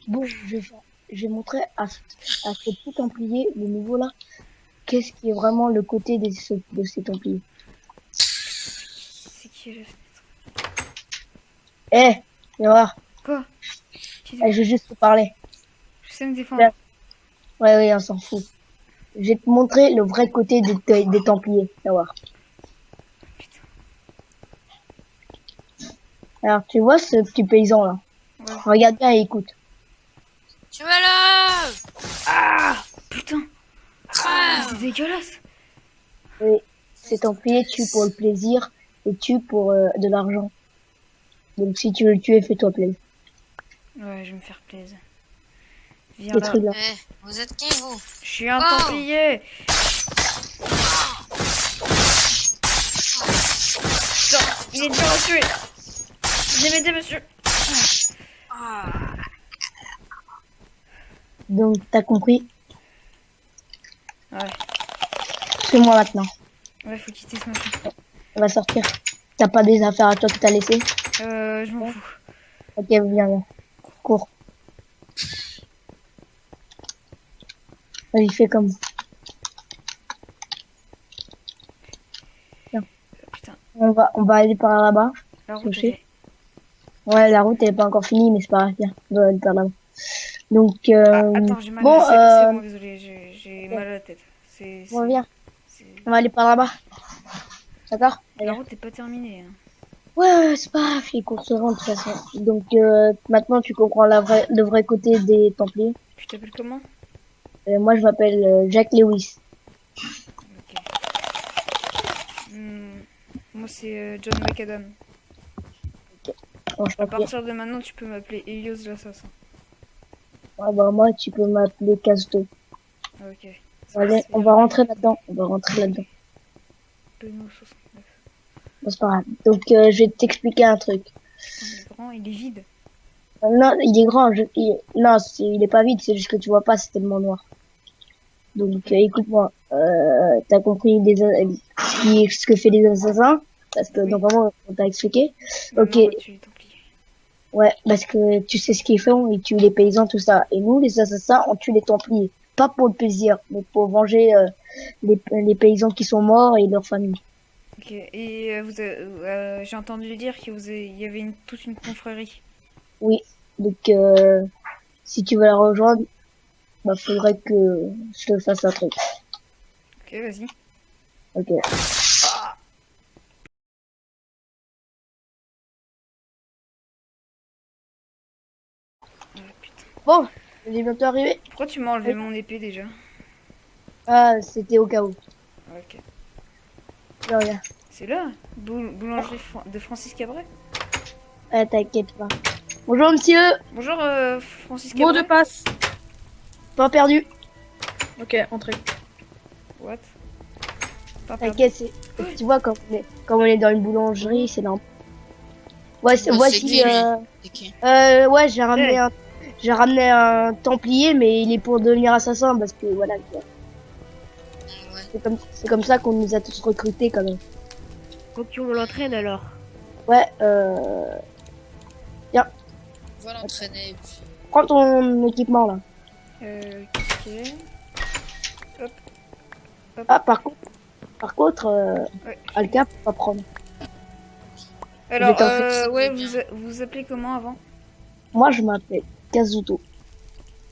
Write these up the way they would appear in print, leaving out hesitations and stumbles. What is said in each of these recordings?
Bon, je vais montrer à ce petit Templier, le nouveau là, qu'est-ce qui est vraiment le côté de ces Templiers. C'est qui là? Eh, viens voir. Quoi? Eh, je veux juste te parler. Je sais me défendre. Ouais, on s'en fout. Je vais te montrer le vrai côté des Templiers. Viens voir. Putain. Alors, tu vois ce petit paysan là? Ouais. Regarde bien et écoute. Tu vas là. Ah putain. Ah. C'est dégueulasse. Oui, ces Templiers tuent pour le plaisir et tuent pour de l'argent. Donc si tu veux le tuer, fais-toi plaisir. Ouais, je vais me faire plaisir. Viens Des là. trucs là. Eh, vous êtes qui vous? Je suis un Oh. Templier. Putain, il est dur à tuer. Venez m'aider, monsieur. Ah. Donc t'as compris. Ouais. Suis-moi maintenant. Ouais, faut quitter ce machin. On va sortir. T'as pas des affaires à toi que t'as laissées? Je m'en fous. Ok, viens. Cours. Vas-y, fais comme. Putain, On va aller par là-bas. la route, Touché. elle est... Ouais, la route elle est pas encore finie, mais c'est pas grave. Viens, on va aller par là-bas. Donc, Attends, j'ai mal. bon, C'est bon, désolé, j'ai mal à la tête. bon, viens. c'est- On va aller par là-bas. D'accord? La Viens. route n'est pas terminée. Hein. Ouais, c'est pas grave, ils courseront de toute façon. Donc, maintenant tu comprends le vrai côté des Templiers. Tu t'appelles comment? Moi, je m'appelle Jack Lewis. Ok. Moi, c'est John McAdam. Bon, je À t'en prie. partir de maintenant, tu peux m'appeler Elios l'assassin. Ouais, bah, moi, tu peux m'appeler Casto. Ok. Allez, on va rentrer là-dedans. On va rentrer là-dedans. Benoît 69. Bon, c'est pas grave. Donc, je vais t'expliquer un truc. Putain, il est grand, il est vide. Non, il est grand. Non, il est pas vide. C'est juste que tu vois pas, c'est tellement noir. Donc, écoute-moi. T'as compris ce que fait les assassins? Parce que, Oui. normalement, on t'a expliqué. Ok. Maintenant, on va tuer les Templiers. Ouais, parce que tu sais ce qu'ils font, ils tuent les paysans, tout ça. Et nous, les assassins, on tue les Templiers. Pas pour le plaisir, mais pour venger les paysans qui sont morts et leurs familles. Ok. Et j'ai entendu dire il y avait toute une confrérie. Oui, donc si tu veux la rejoindre, bah faudrait que je te fasse un truc. Ok, vas-y. Ok. Putain. Bon, il est bientôt arrivé. Pourquoi tu m'as enlevé Oui. mon épée déjà? Ah, c'était au cas où. Ok. Non, rien. C'est là, boulangerie de Francis Cabret. Ah, t'inquiète pas. Bonjour monsieur, Bonjour Francis Mot Cabret. de passe. pas perdu. Ok, entrez. What? Pas perdu. T'inquiète, tu vois comme on est dans une boulangerie, c'est normal. Ouais, Bah, c'est voici. qui, lui? C'est qui? Ouais, j'ai ramené un Templier, mais il est pour devenir assassin parce que voilà. Quoi. Ouais. C'est comme ça qu'on nous a tous recrutés quand même. Faut qu'on l'entraîne alors. Ouais, On va l'entraîner et puis... prends ton équipement là. Ok. Ah, par contre, Ouais. Alka peut pas prendre. Alors, t'en fais, ouais, bien. vous appelez comment avant? Moi, je m'appelle Kazuto.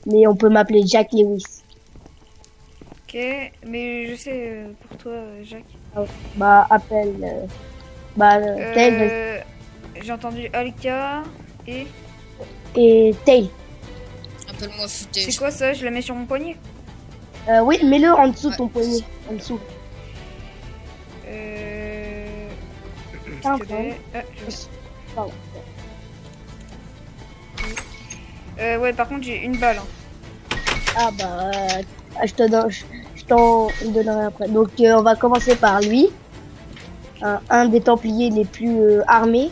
Mais on peut m'appeler Jack Lewis. Ok, mais je sais pour toi, Jacques. Bah, appelle. Tail J'ai entendu Alka et... et Tail. Appelle-moi Futé. C'est quoi ça? Je la mets sur mon poignet? Oui, mets-le en dessous de Ouais. ton poignet. En dessous. Ah, Pardon. Pardon. ouais, par contre, j'ai une balle. Hein. Ah bah, je t'en donnerai après. Donc on va commencer par lui, un des Templiers les plus armés.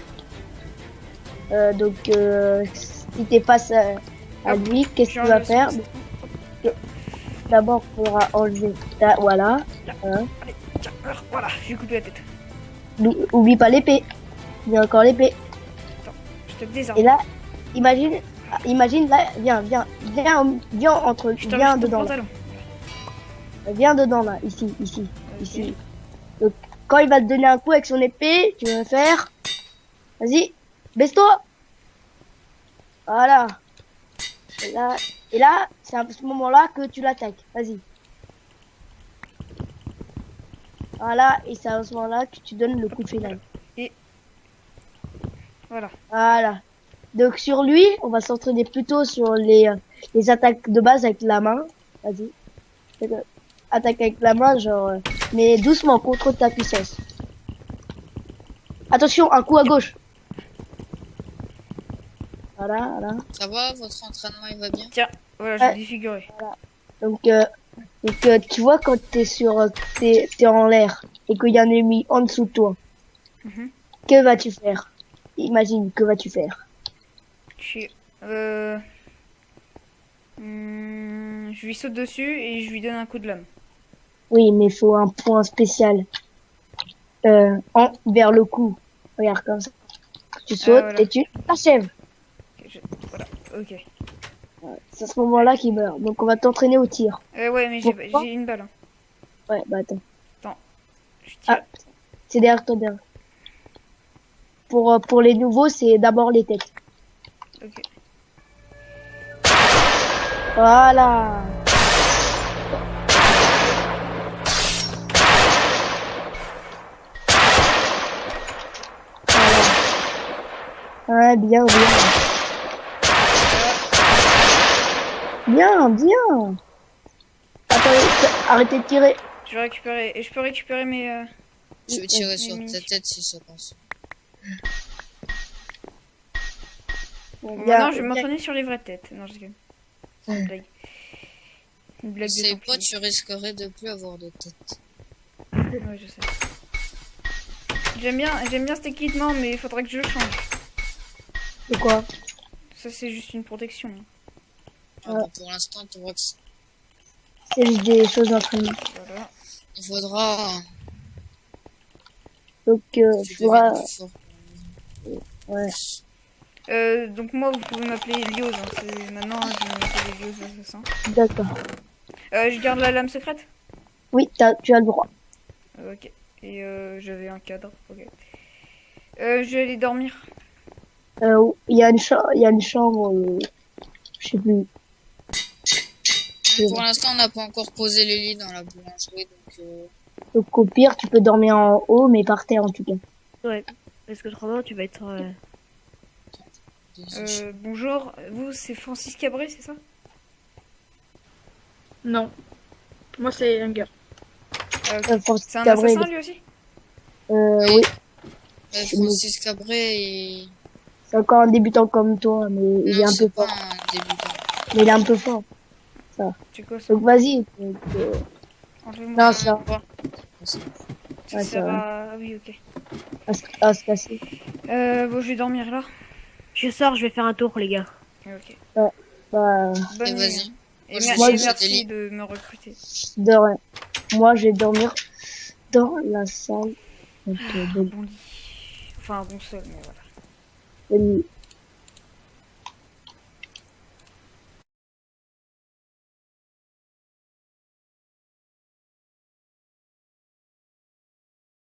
Donc si t'es face à lui, qu'est-ce que tu vas faire? D'abord, il faudra enlever voilà. Hein. Allez, tiens, alors, voilà, j'ai coupé la tête. Oublie pas l'épée. Il y a encore l'épée. Je te désarme. Et là, imagine, imagine là, viens entre, Je t'en viens mets ton dedans, là. pantalon. Viens dedans là, ici, Ok. ici. Donc, quand il va te donner un coup avec son épée, tu vas faire, vas-y, baisse-toi. Voilà. Et là, c'est à ce moment-là que tu l'attaques. Vas-y. Voilà, et c'est à ce moment-là que tu donnes le coup final. Voilà. Voilà. Donc sur lui, on va s'entraîner plutôt sur les attaques de base avec la main. Vas-y. Attaque avec la main, genre, mais doucement, contre ta puissance. Attention, un coup à gauche. Voilà, voilà. Ça va, votre entraînement il va bien? Tiens, voilà, Ouais. j'ai défiguré. Donc, tu vois quand t'es en l'air et qu'il y a un ennemi en dessous de toi, Mhm. que vas-tu faire? Imagine, que vas-tu faire? Je lui saute dessus et je lui donne un coup de lame. Oui, mais il faut un point spécial vers le cou. Regarde comme ça. Tu sautes voilà. et tu t'achèves. Voilà, ok. C'est à ce moment-là qu'il meurt. Donc on va t'entraîner au tir. Ouais, mais Pourquoi j'ai une balle. Hein. Ouais, bah attends. Je tire. C'est derrière toi, derrière. Pour les nouveaux, c'est d'abord les têtes. Ok. Voilà. Voilà. Ouais, bien, bien. Bien, bien. Attends, arrêtez de tirer. Je vais récupérer. Et je peux récupérer mes. Je vais tirer Oui, sur oui. ta tête si ça passe. Bon, Bien, maintenant, je vais bien. m'entraîner sur les vraies têtes. Non, je rigole. C'est une blague. Une blague de Essaye Templier. pas, tu risquerais de plus avoir de tête. Ouais, je sais. J'aime bien cet équipement, mais il faudrait que je le change. C'est quoi? Ça, c'est juste une protection. Ah, bah, pour l'instant, tu vois que C'est juste des choses d'entraînement. Voilà. il faudra Donc, que tu faudra... deviennes plus fort. Ouais. Donc moi, vous pouvez m'appeler Lios. Hein. Maintenant, je vais m'appeler Lios l'assassin. D'accord. Je garde la lame secrète. Oui, tu as le droit. Ok. Et j'avais un cadre. Ok. Je vais aller dormir. Il y a une chambre, je sais plus. Pour l'instant, on n'a pas encore posé les lits dans la boulangerie, Donc au pire, tu peux dormir en haut, mais par terre en tout cas. Ouais. Parce que autrement, tu vas être. Bonjour. Vous, c'est Francis Cabré, c'est ça? Non. Moi, c'est Hunger. Ok. Francis C'est un Cabré, assassin lui aussi? oui, Francis Cabré, et... c'est encore un débutant comme toi, mais il est non, un peu c'est pas fort. un débutant. Mais il est un peu fort. C'est quoi ça? Donc vas-y. Enlevez-moi Non, ça. ça, Ça ouais, sert ça à... Ah oui, ok. à se casser. Bon, je vais dormir là. Je sors, je vais faire un tour, les gars. Ok. Bah, Bonne Et nuit. vas-y. Hein. Et, Moi, je vais et chercher merci des lits. de me recruter. de rien. Moi, je vais dormir dans la salle. Donc, Bon lit. Enfin, un bon sol, mais voilà. bonne nuit.